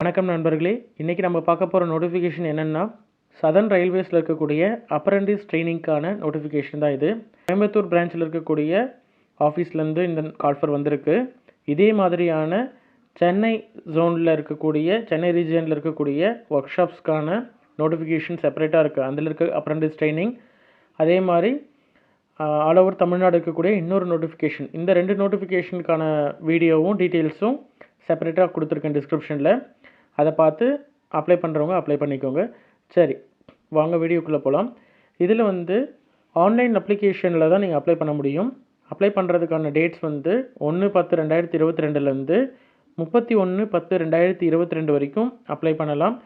வணக்கம் நண்பர்களே, இன்றைக்கி நம்ம பார்க்க போகிற நோட்டிஃபிகேஷன் என்னென்னா சதர்ன் ரயில்வேஸில் இருக்கக்கூடிய அப்ரெண்டிஸ் ட்ரைனிங்க்கான நோட்டிஃபிகேஷன் தான் இது. கோயம்புத்தூர் பிரான்ச்சில் இருக்கக்கூடிய ஆஃபீஸ்லேருந்து இந்த கால்ஃபர் வந்திருக்கு. இதே மாதிரியான சென்னை ஜோனில் இருக்கக்கூடிய சென்னை ரீஜியனில் இருக்கக்கூடிய ஒர்க் ஷாப்ஸ்க்கான நோட்டிஃபிகேஷன் செப்பரேட்டாக இருக்குது. அதில் இருக்க அப்ரெண்டிஸ் ட்ரைனிங் அதே மாதிரி ஆல் ஓவர் தமிழ்நாடு இருக்கக்கூடிய இன்னொரு நோட்டிஃபிகேஷன். இந்த ரெண்டு நோட்டிஃபிகேஷனுக்கான வீடியோவும் டீட்டெயில்ஸும் செப்பரேட்டாக கொடுத்துருக்கேன் டிஸ்கிரிப்ஷனில். அதை பார்த்து அப்ளை பண்ணுறவங்க அப்ளை பண்ணிக்கோங்க. சரி, வாங்க வீடியோக்குள்ளே போகலாம். இதில் ஆன்லைன் அப்ளிகேஷனில் தான் நீங்கள் அப்ளை பண்ண முடியும். அப்ளை பண்ணுறதுக்கான டேட்ஸ் 1/10/2022 31/10/2022 வரைக்கும் அப்ளை பண்ணலாம்.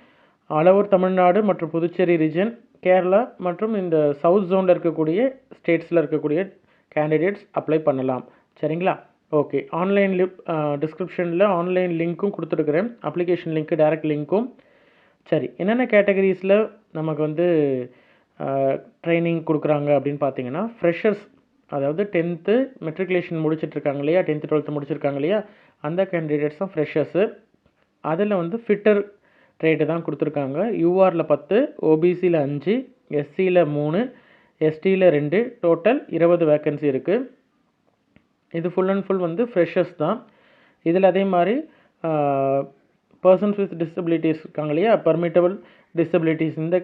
ஆல் ஓவர் தமிழ்நாடு மற்றும் புதுச்சேரி ரீஜன், கேரளா மற்றும் இந்த சவுத் ஜோனில் இருக்கக்கூடிய ஸ்டேட்ஸில் இருக்கக்கூடிய கேண்டிடேட்ஸ் அப்ளை பண்ணலாம். சரிங்களா? ஓகே, ஆன்லைன் டிஸ்கிரிப்ஷனில் ஆன்லைன் லிங்க்கும் கொடுத்துருக்குறேன், அப்ளிகேஷன் லிங்க்கு, டைரக்ட் லிங்க்கும். சரி, என்னென்ன கேட்டகரிஸில் நமக்கு ட்ரைனிங் கொடுக்குறாங்க அப்படின்னு பார்த்தீங்கன்னா, ஃப்ரெஷர்ஸ், அதாவது 10th மெட்ரிகுலேஷன் முடிச்சிட்ருக்காங்க இல்லையா, 10th 12th முடிச்சிருக்காங்க இல்லையா, அந்த கேண்டிடேட்ஸ் தான் ஃப்ரெஷர்ஸு. அதில் ஃபிட்டர் ரேட்டு தான் கொடுத்துருக்காங்க. யூஆரில் 10, ஓபிசியில் 5, எஸ்சியில் 3, எஸ்டியில் 2, டோட்டல் 20 வேக்கன்சி இருக்குது. இது ஃபுல் அண்ட் ஃபுல் ஃப்ரெஷர்ஸ் தான். இதில் அதே மாதிரி பர்சன்ஸ் வித் டிசபிலிட்டிஸ் இருக்காங்க இல்லையா, பர்மிட்டபிள் டிசபிலிட்டிஸ், இந்த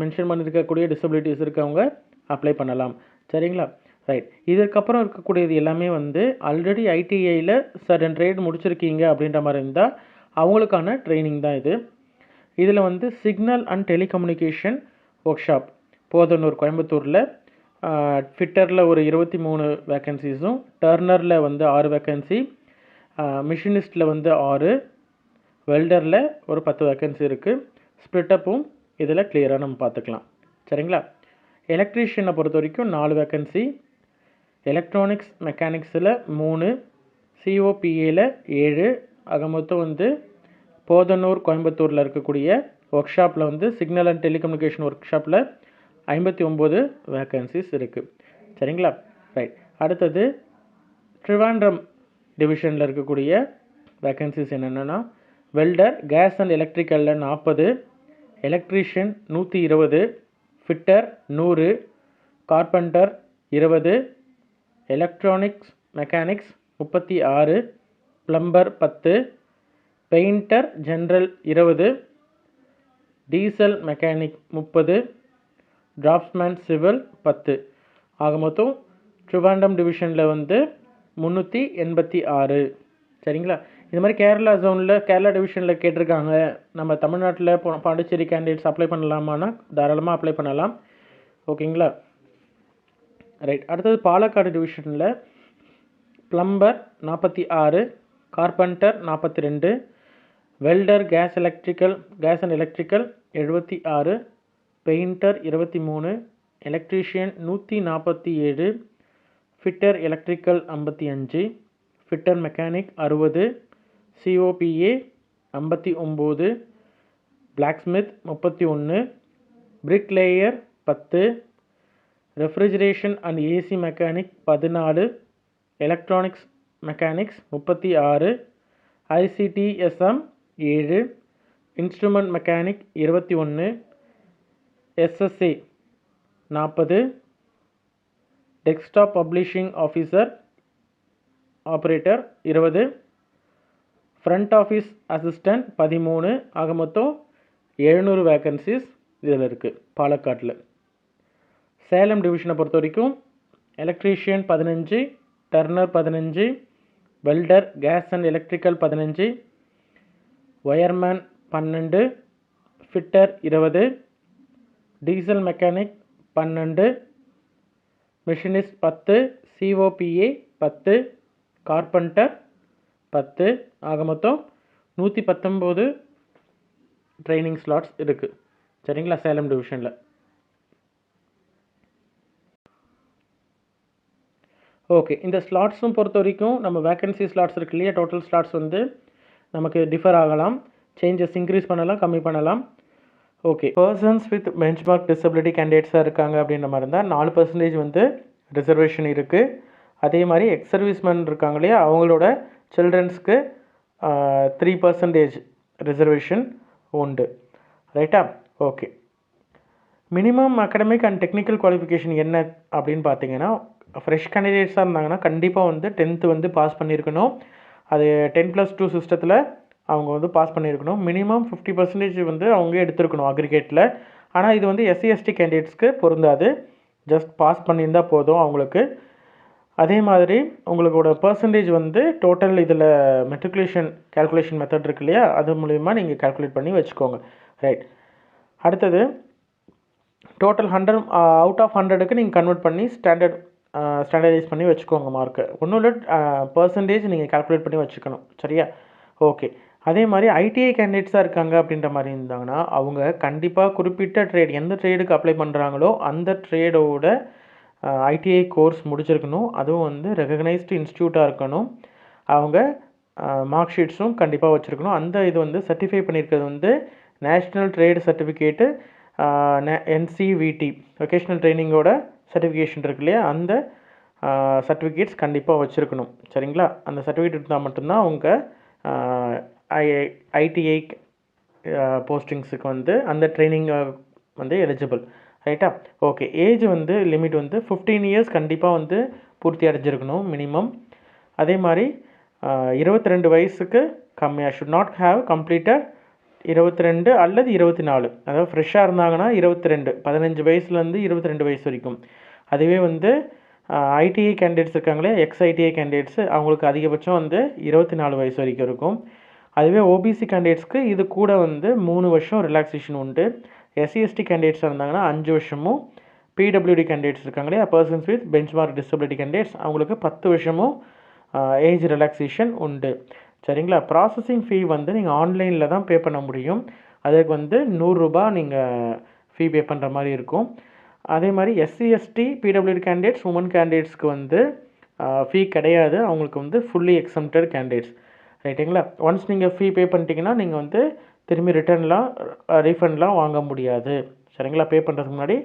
மென்ஷன் பண்ணியிருக்கக்கூடிய டிசபிலிட்டிஸ் இருக்கவங்க அப்ளை பண்ணலாம். சரிங்களா? ரைட். இதுக்கப்புறம் இருக்கக்கூடியது எல்லாமே ஆல்ரெடி ஐடிஐயில் சர்டன் ட்ரேட் முடிச்சிருக்கீங்க அப்படின்ற மாதிரி இருந்தால் அவங்களுக்கான ட்ரைனிங் தான் இது. இதில் signal and telecommunication work shop Podanur, கோயம்புத்தூரில், ஃபிட்டரில் ஒரு 23 வேக்கன்சிஸும், டர்னரில் 6 வேக்கன்சி, மிஷினிஸ்டில் 6, வெல்டரில் ஒரு 10 வேக்கன்சி இருக்குது. ஸ்ப்ளிட்டப்பும் இதில் கிளியராக நம்ம பார்த்துக்கலாம். சரிங்களா? எலக்ட்ரீஷியனை பொறுத்த வரைக்கும் 4 வேக்கன்சி, எலக்ட்ரானிக்ஸ் மெக்கானிக்ஸில் 3, சிஓபிஏயில் 7, ஆக மொத்தம் போதனூர் கோயம்புத்தூரில் இருக்கக்கூடிய ஒர்க் ஷாப்பில் சிக்னல் அண்ட் டெலிகம்யூனிகேஷன் ஒர்க் ஷாப்பில் 59 வேக்கன்சிஸ் இருக்குது. சரிங்களா? ரைட். அடுத்தது ட்ரிவாண்ட்ரம் டிவிஷனில் இருக்கக்கூடிய வேக்கன்சிஸ் என்னென்னா, வெல்டர் கேஸ் அண்ட் எலக்ட்ரிக்கலில் 40, electrician 120, fitter 100, carpenter 20, electronics mechanics 36, plumber 10, painter general 20, diesel mechanic 30, draughtsman civil 10. ஆக மொத்தம் ட்ரிவாண்டம் டிவிஷனில் 386. சரிங்களா? இது மாதிரி கேரளா ஜோனில், கேரளா டிவிஷனில் கேட்டிருக்காங்க, நம்ம தமிழ்நாட்டில் பாண்டிச்சேரி கேண்டிடேட்ஸ் அப்ளை பண்ணலாமான்னா தாராளமாக அப்ளை பண்ணலாம். ஓகேங்களா? ரைட். அடுத்தது பாலக்காடு டிவிஷனில் plumber 46, carpenter 42, welder gas and electrical 76, painter 23, electrician 147, fitter electrical 55, fitter mechanic 60, COPA 59, blacksmith 31, bricklayer 10, refrigeration and AC mechanic 14, electronics mechanics 36, ICTSM 7, instrument mechanic 21, SSA 40, desktop publishing officer operator 20, front office assistant 13. ஆக மொத்தம் 700 vacancies இதில் இருக்குது பாலக்காட்டில். சேலம் டிவிஷனை பொறுத்த வரைக்கும் electrician 15, turner 15, welder gas and electrical 15, wireman 12, fitter 20, diesel mechanic 12, machinist 10, COPA 10, carpenter 10. ஆக மொத்தம் 119 training slots இருக்குது. சரிங்களா? சேலம் டிவிஷனில். ஓகே, இந்த ஸ்லாட்ஸும் பொறுத்த வரைக்கும் நம்ம வேக்கன்சி ஸ்லாட்ஸ் இருக்கு இல்லையா, டோட்டல் ஸ்லாட்ஸ் நமக்கு டிஃபர் ஆகலாம், சேஞ்சஸ் இன்க்ரீஸ் பண்ணலாம், கம்மி பண்ணலாம். Okay, persons with benchmark disability கேண்டிடேட்ஸாக இருக்காங்க அப்படின்ற மாதிரி இருந்தால் 4% ரிசர்வேஷன் இருக்குது. அதே மாதிரி எக்ஸ் சர்வீஸ்மேன் இருக்காங்க இல்லையா, அவங்களோட சில்ட்ரன்ஸ்க்கு 3% ரிசர்வேஷன் உண்டு. ரைட்டா? Okay. Minimum academic and technical qualification என்ன அப்படின்னு பார்த்தீங்கன்னா, ஃப்ரெஷ் கேண்டிடேட்ஸாக இருந்தாங்கன்னா கண்டிப்பாக வந்து 10th வந்து பாஸ் பண்ணியிருக்கணும். அது 10+2 சிஸ்டத்தில் அவங்க வந்து பாஸ் பண்ணியிருக்கணும். மினிமம் 50% வந்து அவங்க எடுத்திருக்கணும் அக்ரிகேட்டில். ஆனால் இது வந்து எஸ்சி எஸ்டி கேண்டிடேட்ஸ்க்கு பொருந்தாது. ஜஸ்ட் பாஸ் பண்ணியிருந்தால் போதும் அவங்களுக்கு. அதே மாதிரி உங்களோட பர்சன்டேஜ் வந்து டோட்டல் இதில் மெட்ரிகுலேஷன் கால்குலேஷன் மெத்தட் இருக்கு இல்லையா, அது மூலிமா நீங்கள் கால்குலேட் பண்ணி வச்சுக்கோங்க. ரைட். அடுத்தது டோட்டல் 100 அவுட் ஆஃப் 100க்கு நீங்கள் கன்வெர்ட் பண்ணி ஸ்டாண்டர்டைஸ் பண்ணி வச்சுக்கோங்க மார்க்கு. ஒன்றும் இல்லை, பர்சன்டேஜ் நீங்கள் கால்குலேட் பண்ணி வச்சுக்கணும். சரியா? ஓகே. அதே மாதிரி ஐடிஐ கேண்டிடேட்ஸாக இருக்காங்க அப்படின்ற மாதிரி இருந்தாங்கன்னா அவங்க கண்டிப்பாக குறிப்பிட்ட ட்ரேட் எந்த ட்ரேடுக்கு அப்ளை பண்ணுறாங்களோ அந்த ட்ரேடோட ஐடிஐ கோர்ஸ் முடிச்சிருக்கணும். அதுவும் வந்து ரெகக்னைஸ்டு இன்ஸ்டியூட்டாக இருக்கணும். அவங்க மார்க் ஷீட்ஸும் கண்டிப்பாக வச்சுருக்கணும். அந்த இது வந்து சர்டிஃபை பண்ணியிருக்கிறது வந்து national trade certificate, NCVT vocational ட்ரைனிங்கோட சர்டிஃபிகேஷன் இருக்கு இல்லையா, அந்த சர்டிஃபிகேட்ஸ் கண்டிப்பாக வச்சுருக்கணும். சரிங்களா? அந்த சர்டிஃபிகேட் இருந்தால் மட்டும்தான் அவங்க ஐடிஐ போஸ்டிங்ஸுக்கு வந்து அந்த ட்ரைனிங் வந்து எலிஜிபிள். ரைட்டா? ஓகே. ஏஜ் வந்து லிமிட் வந்து 15 இயர்ஸ் கண்டிப்பாக வந்து பூர்த்தி அடைஞ்சிருக்கணும் மினிமம். அதே மாதிரி 22 வயசுக்கு கம்மியாக ஷுட் நாட் ஹேவ் கம்ப்ளீட்டட் 22 அல்லது 24. அதாவது ஃப்ரெஷ்ஷாக இருந்தாங்கன்னா 22, 15 வயசுலேருந்து 22 வயசு வரைக்கும். அதுவே வந்து ஐடிஐ கேண்டிடேட்ஸ் இருக்காங்களே, எக்ஸ்ஐடிஐ கேண்டிடேட்ஸு, அவங்களுக்கு அதிகபட்சம் வந்து 24 வயசு வரைக்கும் இருக்கும். அதுவே ஓபிசி கேண்டிடேட்ஸ்க்கு இது கூட வந்து 3 வருஷம் ரிலாக்ஸேஷன் உண்டு. எஸ்சிஎஸ்டி கேண்டிடேட்ஸாக இருந்தாங்கன்னா 5 வருஷமும், பிடபிள்யூடி கேண்டிடேட்ஸ் இருக்காங்களே, persons with benchmark disability candidates, அவங்களுக்கு 10 வருஷமும் ஏஜ் ரிலாக்ஸேஷன் உண்டு. சரிங்களா? ப்ராசஸிங் ஃபீ வந்து நீங்கள் ஆன்லைனில் தான் பே பண்ண முடியும். அதுக்கு வந்து 100 ரூபாய் நீங்கள் ஃபீ பே பண்ணுற மாதிரி இருக்கும். அதே மாதிரி எஸ்சிஎஸ்டி பிடபிள்யூடி கேண்டிடேட்ஸ், உமன் கேண்டிடேட்ஸ்க்கு வந்து ஃபீ கிடையாது. அவங்களுக்கு வந்து ஃபுல்லி எக்ஸம்டட் கேண்டிடேட்ஸ். ரைட்டுங்களா? ஒன்ஸ் நீங்கள் ஃபீ பே பண்ணிட்டீங்கன்னா நீங்கள் வந்து திரும்பி ரீஃபண்ட்லாம் வாங்க முடியாது. சரிங்களா? பே பண்ணுறதுக்கு முன்னாடி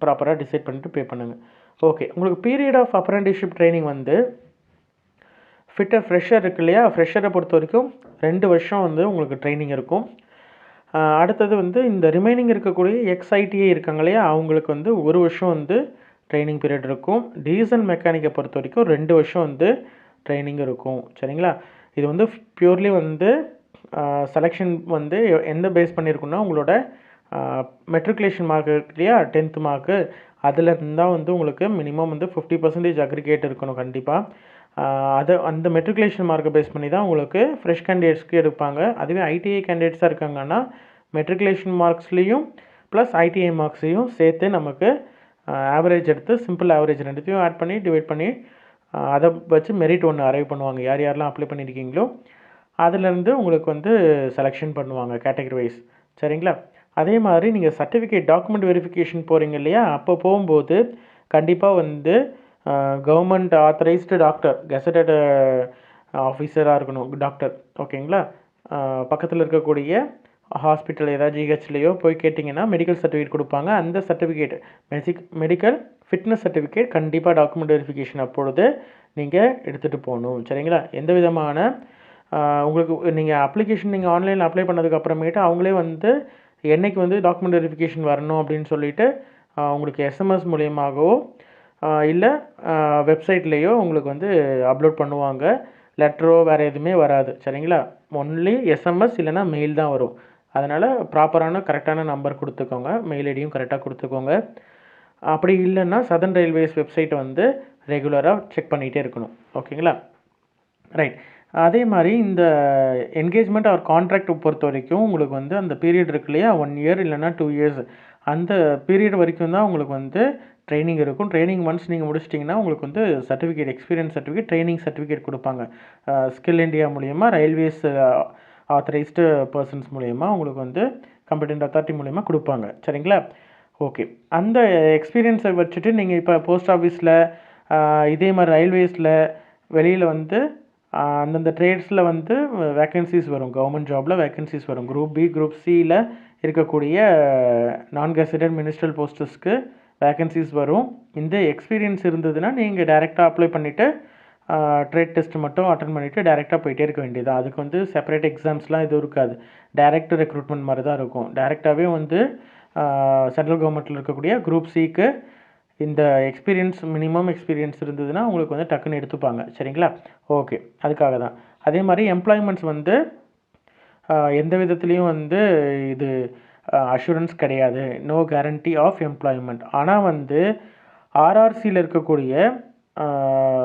ப்ராப்பராக டிசைட் பண்ணிட்டு பே பண்ணுங்கள். ஓகே. உங்களுக்கு பீரியட் ஆஃப் அப்ரெண்டிஸ்ஷிப் ட்ரைனிங் வந்து ஃப்ரெஷர் இருக்கு இல்லையா, ஃப்ரெஷரை பொறுத்த வரைக்கும் 2 வருஷம் வந்து உங்களுக்கு ட்ரைனிங் இருக்கும். அடுத்தது வந்து இந்த ரிமைனிங் இருக்கக்கூடிய எக்ஸ்ஐடிஐ இருக்காங்க இல்லையா, அவங்களுக்கு வந்து 1 வருஷம் வந்து ட்ரைனிங் பீரியட் இருக்கும். டீசல் மெக்கானிக்கை பொறுத்த வரைக்கும் 2 வருஷம் வந்து ட்ரைனிங் இருக்கும். சரிங்களா? இது வந்து பியூர்லி வந்து செலெக்ஷன் வந்து எந்த பேஸ் பண்ணியிருக்குன்னா உங்களோட மெட்ரிகுலேஷன் மார்க் இருக்கு இல்லையா, 10th மார்க்கு, அதில் இருந்தால் வந்து உங்களுக்கு மினிமம் வந்து 50% அக்ரிகேட் இருக்கணும் கண்டிப்பாக. அந்த மெட்ரிகுலேஷன் மார்க்கை பேஸ் பண்ணி தான் உங்களுக்கு ஃப்ரெஷ் கேண்டிடேட்ஸ்க்கு எடுப்பாங்க. அதுவே ஐடிஐ கேண்டிடேட்ஸாக இருக்காங்கன்னா மெட்ரிகுலேஷன் மார்க்ஸ்லேயும் ப்ளஸ் ஐடிஐ மார்க்ஸையும் சேர்த்து நமக்கு ஆவரேஜ் எடுத்து சிம்பிள் ஆவரேஜ் ரெண்டுத்தையும் ஆட் பண்ணி டிவைட் பண்ணி அதை வச்சு மெரிட் ஒன்று அரைவ் பண்ணுவாங்க. யார் யாரெல்லாம் அப்ளை பண்ணியிருக்கீங்களோ அதுலேருந்து உங்களுக்கு வந்து செலெக்ஷன் பண்ணுவாங்க கேட்டகரி வைஸ். சரிங்களா? அதே மாதிரி நீங்கள் சர்டிஃபிகேட் டாக்குமெண்ட் வெரிஃபிகேஷன் போகிறீங்க இல்லையா, அப்போ போகும்போது கண்டிப்பாக வந்து கவர்மெண்ட் ஆத்தரைஸ்டு டாக்டர், கெசட்டட் ஆஃபீஸராக இருக்கணும் டாக்டர். ஓகேங்களா? பக்கத்தில் இருக்கக்கூடிய ஹாஸ்பிட்டல் ஏதாவது ஜிஹெச்லேயோ போய் கேட்டிங்கன்னா மெடிக்கல் சர்டிஃபிகேட் கொடுப்பாங்க. அந்த சர்டிஃபிகேட் மெடிக்கல் ஃபிட்னஸ் சர்டிஃபிகேட் கண்டிப்பாக டாக்குமெண்ட் வெரிஃபிகேஷன் அப்பொழுது நீங்கள் எடுத்துகிட்டு போகணும். சரிங்களா? எந்த விதமான உங்களுக்கு நீங்கள் அப்ளிகேஷன் நீங்கள் ஆன்லைனில் அப்ளை பண்ணதுக்கு அப்புறமேட்டு அவங்களே வந்து என்றைக்கு வந்து டாக்குமெண்ட் வெரிஃபிகேஷன் வரணும் அப்படின்னு சொல்லிட்டு உங்களுக்கு எஸ்எம்எஸ் மூலியமாகவோ இல்லை வெப்சைட்லேயோ உங்களுக்கு வந்து அப்லோட் பண்ணுவாங்க. லெட்டரோ வேறு எதுவுமே வராது. சரிங்களா? ஒன்லி எஸ்எம்எஸ் இல்லைனா மெயில் தான் வரும். அதனால் ப்ராப்பரான கரெக்டான நம்பர் கொடுத்துக்கோங்க, மெயில் ஐடியும் கரெக்டாக கொடுத்துக்கோங்க. அப்படி இல்லைன்னா சதர்ன் ரயில்வேஸ் வெப்சைட்டை வந்து ரெகுலராக செக் பண்ணிகிட்டே இருக்கணும். ஓகேங்களா? ரைட். அதே மாதிரி இந்த என்கேஜ்மெண்ட் ஆர் கான்ட்ராக்ட் பொறுத்த வரைக்கும் உங்களுக்கு வந்து அந்த பீரியட் இருக்கு இல்லையா, 1 இயர் இல்லைனா 2 இயர்ஸ், அந்த பீரியட் வரைக்கும் தான் உங்களுக்கு வந்து ட்ரைனிங் இருக்கும். ட்ரைனிங் ஒன்ஸ் நீங்கள் முடிச்சிட்டிங்கன்னா உங்களுக்கு வந்து certificate, experience certificate, training certificate கொடுப்பாங்க. ஸ்கில் இண்டியா மூலிமா, ரயில்வேஸ் ஆத்தரைஸ்டு பர்சன்ஸ் மூலிமா உங்களுக்கு வந்து காம்படென்ட் அத்தாரிட்டி மூலிமா கொடுப்பாங்க. சரிங்களா? ஓகே. அந்த எக்ஸ்பீரியன்ஸை வச்சுட்டு நீங்கள் இப்போ போஸ்ட் ஆஃபீஸில் இதே மாதிரி ரயில்வேஸில் வெளியில் வந்து அந்தந்த ட்ரேட்ஸில் வந்து வேக்கன்சிஸ் வரும், கவர்மெண்ட் ஜாபில் வேக்கன்சிஸ் வரும். குரூப் பி, குரூப் சியில் இருக்கக்கூடிய நான் கெசட்டட் மினிஸ்ட்ரல் போஸ்டஸ்க்கு வேக்கன்சிஸ் வரும். இந்த எக்ஸ்பீரியன்ஸ் இருந்ததுன்னா நீங்கள் டைரெக்டாக அப்ளை பண்ணிவிட்டு ட்ரேட் டெஸ்ட் மட்டும் அட்டன் பண்ணிவிட்டு டேரெக்டாக போயிட்டே இருக்க வேண்டியது. அதுக்கு வந்து செப்பரேட் எக்ஸாம்ஸ்லாம் எதுவும் இருக்காது. டைரக்ட் ரெக்ரூட்மெண்ட் மாதிரி தான் இருக்கும். டேரெக்டாகவே வந்து சென்ட்ரல் கவர்மெண்ட்டில் இருக்கக்கூடிய குரூப் சிக்கு இந்த எக்ஸ்பீரியன்ஸ் மினிமம் எக்ஸ்பீரியன்ஸ் இருந்ததுன்னா உங்களுக்கு வந்து டக்குன்னு எடுத்துப்பாங்க. சரிங்களா? ஓகே, அதுக்காக தான். அதே மாதிரி எம்ப்ளாய்மெண்ட்ஸ் வந்து எந்த விதத்துலேயும் வந்து இது அஷூரன்ஸ் கிடையாது. No guarantee of employment. ஆனால் வந்து ஆர்ஆர்சியில் இருக்கக்கூடிய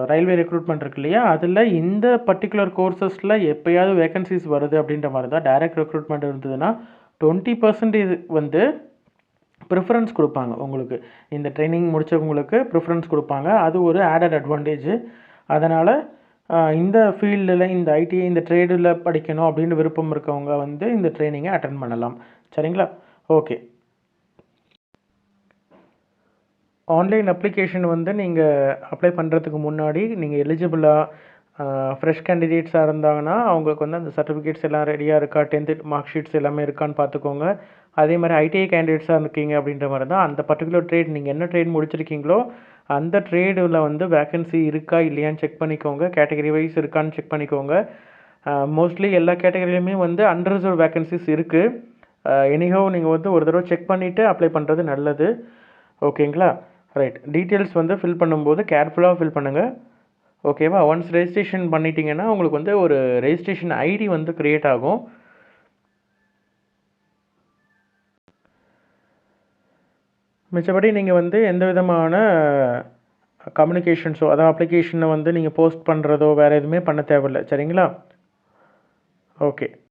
ரயில்வே ரெக்ரூட்மெண்ட் இருக்கு இல்லையா, அதில் இந்த பர்டிகுலர் கோர்சஸில் எப்போயாவது வேகன்சிஸ் வருது அப்படின்ற மாதிரி தான். டைரக்ட் ரெக்ரூட்மெண்ட் இருந்ததுன்னா 20% வந்து ப்ரிஃபரன்ஸ் கொடுப்பாங்க. உங்களுக்கு இந்த ட்ரைனிங் முடித்தவங்களுக்கு ப்ரிஃபரன்ஸ் கொடுப்பாங்க. அது ஒரு ஆடட் அட்வான்டேஜ். அதனால் இந்த ஃபீல்டில் இந்த ஐடிஐ இந்த ட்ரேடில் படிக்கணும் அப்படின்னு விருப்பம் இருக்கவங்க வந்து இந்த ட்ரைனிங்கை அட்டன் பண்ணலாம். சரிங்களா? ஓகே. ஆன்லைன் அப்ளிகேஷன் வந்து நீங்கள் அப்ளை பண்ணுறதுக்கு முன்னாடி நீங்கள் எலிஜிபிளாக ஃப்ரெஷ் கேண்டிடேட்ஸாக இருந்தாங்கன்னா அவங்களுக்கு வந்து அந்த சர்டிஃபிகேட்ஸ் எல்லாம் ரெடியாக இருக்கா, 10th மார்க் ஷீட்ஸ் எல்லாமே இருக்கான்னு பார்த்துக்கோங்க. அதே மாதிரி ஐடிஐ கேண்டிடேட்ஸாக இருக்கீங்க அப்படின்ற மாதிரி தான் அந்த பர்டிகுலர் ட்ரேட் நீங்கள் என்ன ட்ரேட் முடிச்சிருக்கீங்களோ அந்த ட்ரேடில் வந்து வேக்கன்சி இருக்கா இல்லையான்னு செக் பண்ணிக்கோங்க. கேட்டகரி வைஸ் இருக்கான்னு செக் பண்ணிக்கோங்க. மோஸ்ட்லி எல்லா கேட்டகரியிலுமே வந்து அன்ரிசர்வ் வேக்கன்சிஸ் இருக்குது. எனிஹோ நீங்கள் வந்து ஒரு தடவை செக் பண்ணிவிட்டு அப்ளை பண்ணுறது நல்லது. ஓகேங்களா? ரைட். டீட்டெயில்ஸ் வந்து ஃபில் பண்ணும்போது கேர்ஃபுல்லாக ஃபில் பண்ணுங்கள். ஓகேவா? ஒன்ஸ் ரெஜிஸ்ட்ரேஷன் பண்ணிட்டீங்கன்னா உங்களுக்கு வந்து ஒரு ரெஜிஸ்ட்ரேஷன் ஐடி வந்து க்ரியேட் ஆகும். மிச்சபடி நீங்கள் வந்து எந்த விதமான கம்யூனிகேஷன்ஸோ அதாவது அப்ளிகேஷனை வந்து நீங்கள் போஸ்ட் பண்ணுறதோ வேறு எதுவுமே பண்ண தேவையில்லை. சரிங்களா? ஓகே.